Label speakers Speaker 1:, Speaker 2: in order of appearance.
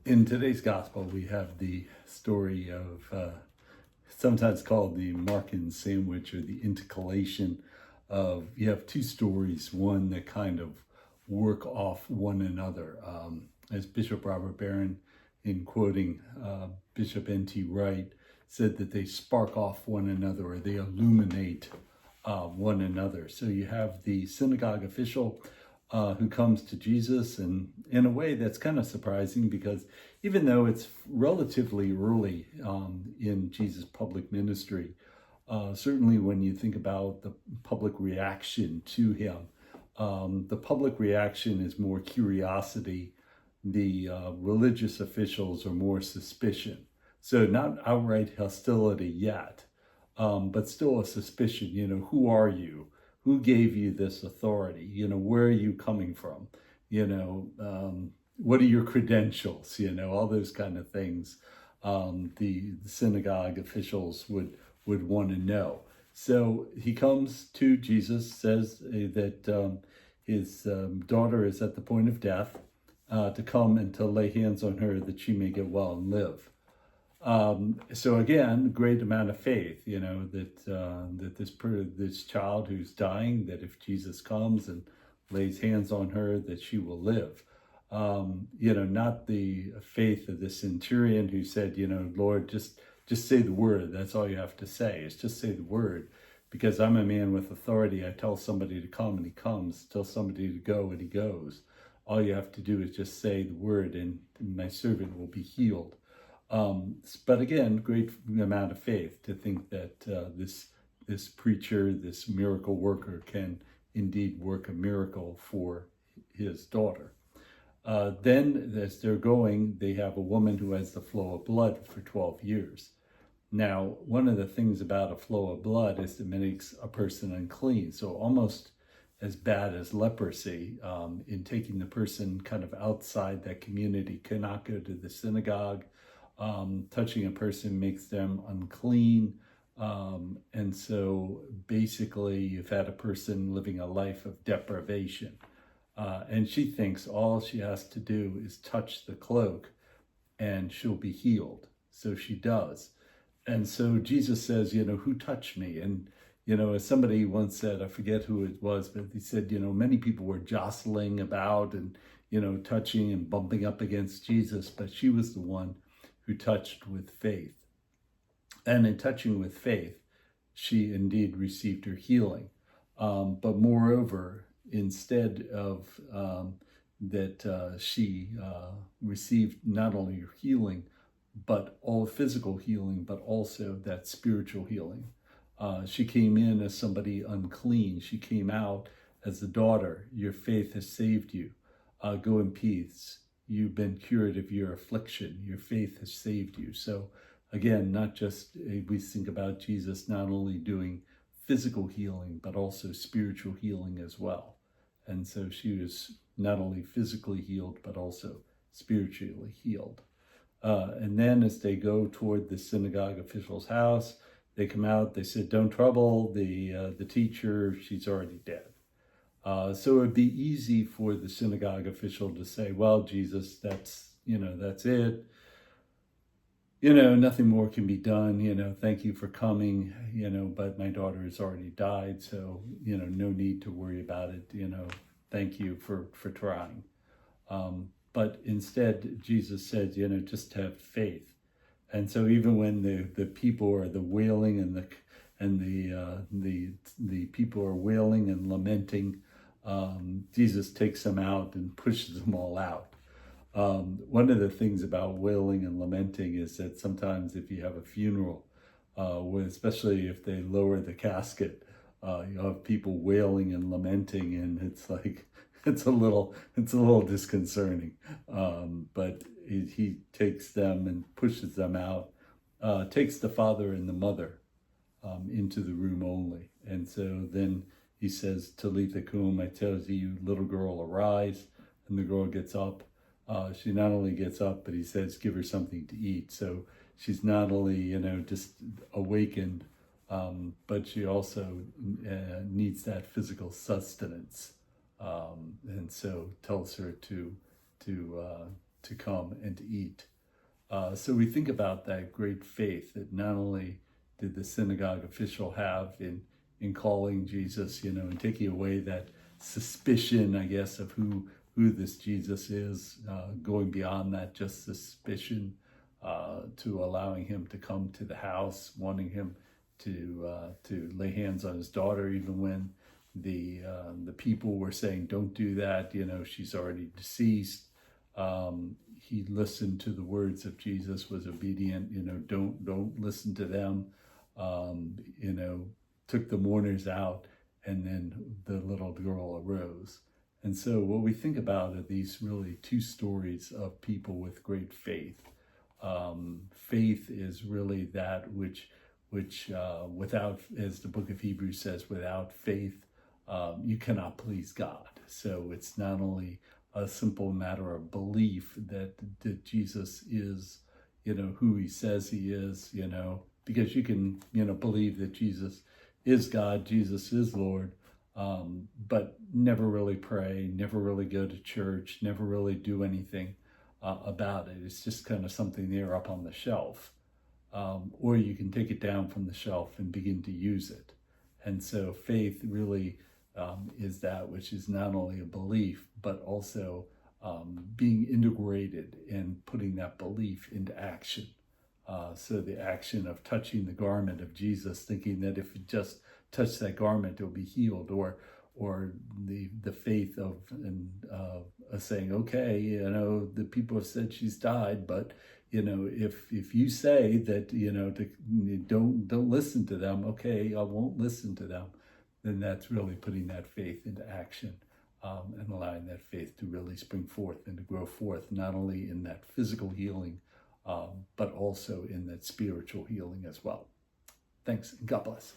Speaker 1: In today's gospel, we have the story of sometimes called the Markan sandwich or the intercalation of, you have two stories, one that kind of work off one another. As Bishop Robert Barron, in quoting Bishop N.T. Wright, said that they spark off one another or they illuminate one another. So you have the synagogue official who comes to Jesus, and in a way that's kind of surprising because even though it's relatively early in Jesus' public ministry, certainly when you think about the public reaction to him, the public reaction is more curiosity. The religious officials are more suspicion. So not outright hostility yet, but still a suspicion. Who are you? Who gave you this authority? Where are you coming from? What are your credentials? All those kind of things. The synagogue officials would want to know. So he comes to Jesus, says that his daughter is at the point of death, to come and to lay hands on her that she may get well and live. So again, great amount of faith, that this child who's dying, that if Jesus comes and lays hands on her, that she will live. Not the faith of the centurion who said, Lord, just say the word. That's all you have to say, is just say the word, because I'm a man with authority. I tell somebody to come and he comes, tell somebody to go and he goes. All you have to do is just say the word and my servant will be healed. But again, great amount of faith to think that this preacher, this miracle worker, can indeed work a miracle for his daughter. Then, as they're going, they have a woman who has the flow of blood for 12 years. Now, one of the things about a flow of blood is it makes a person unclean. So almost as bad as leprosy, in taking the person kind of outside that community, cannot go to the synagogue. Touching a person makes them unclean. And so basically you've had a person living a life of deprivation. And she thinks all she has to do is touch the cloak and she'll be healed. So she does. And so Jesus says, who touched me? And, as somebody once said, I forget who it was, but he said, many people were jostling about and, touching and bumping up against Jesus, but she was the one who touched with faith. And in touching with faith, she indeed received her healing. But moreover, instead of that she received not only her healing, but all physical healing, but also that spiritual healing. She came in as somebody unclean. She came out as the daughter. Your faith has saved you. Go in peace. You've been cured of your affliction. Your faith has saved you. So again, not just, we think about Jesus not only doing physical healing, but also spiritual healing as well. And so she was not only physically healed, but also spiritually healed. And then as they go toward the synagogue official's house, they come out, they said, don't trouble the teacher, she's already dead. So it'd be easy for the synagogue official to say, well, Jesus, that's it. Nothing more can be done. Thank you for coming, but my daughter has already died. So, no need to worry about it. Thank you for trying. But instead, Jesus said, just have faith. And so even when the people are the wailing and the people are wailing and lamenting, Jesus takes them out and pushes them all out. One of the things about wailing and lamenting is that sometimes if you have a funeral, especially if they lower the casket, you have people wailing and lamenting, and it's like it's a little disconcerting. But he takes them and pushes them out, takes the father and the mother into the room only, and so then he says, Talitha kum, I tell you, little girl, arise. And the girl gets up. She not only gets up, but he says, give her something to eat. So she's not only, just awakened, but she also needs that physical sustenance. And so tells her to to come and to eat. So we think about that great faith that not only did the synagogue official have in calling Jesus, and taking away that suspicion, I guess, of who this Jesus is, going beyond that just suspicion, to allowing him to come to the house, wanting him to lay hands on his daughter, even when the people were saying, "Don't do that," she's already deceased. He listened to the words of Jesus, was obedient, don't listen to them, took the mourners out, and then the little girl arose. And so what we think about are these really two stories of people with great faith. Faith is really that which without, as the book of Hebrews says, without faith, you cannot please God. So it's not only a simple matter of belief that Jesus is, who he says he is, because you can, believe that Jesus is God, Jesus is Lord, but never really pray, never really go to church, never really do anything about it. It's just kind of something there up on the shelf. Or you can take it down from the shelf and begin to use it. And so faith really is that which is not only a belief, but also being integrated and putting that belief into action. So the action of touching the garment of Jesus, thinking that if it just touched that garment, it'll be healed, or the faith of saying, okay, the people have said she's died, but if you say that, don't listen to them, okay, I won't listen to them, then that's really putting that faith into action, and allowing that faith to really spring forth and to grow forth, not only in that physical healing, but also in that spiritual healing as well. Thanks, and God bless.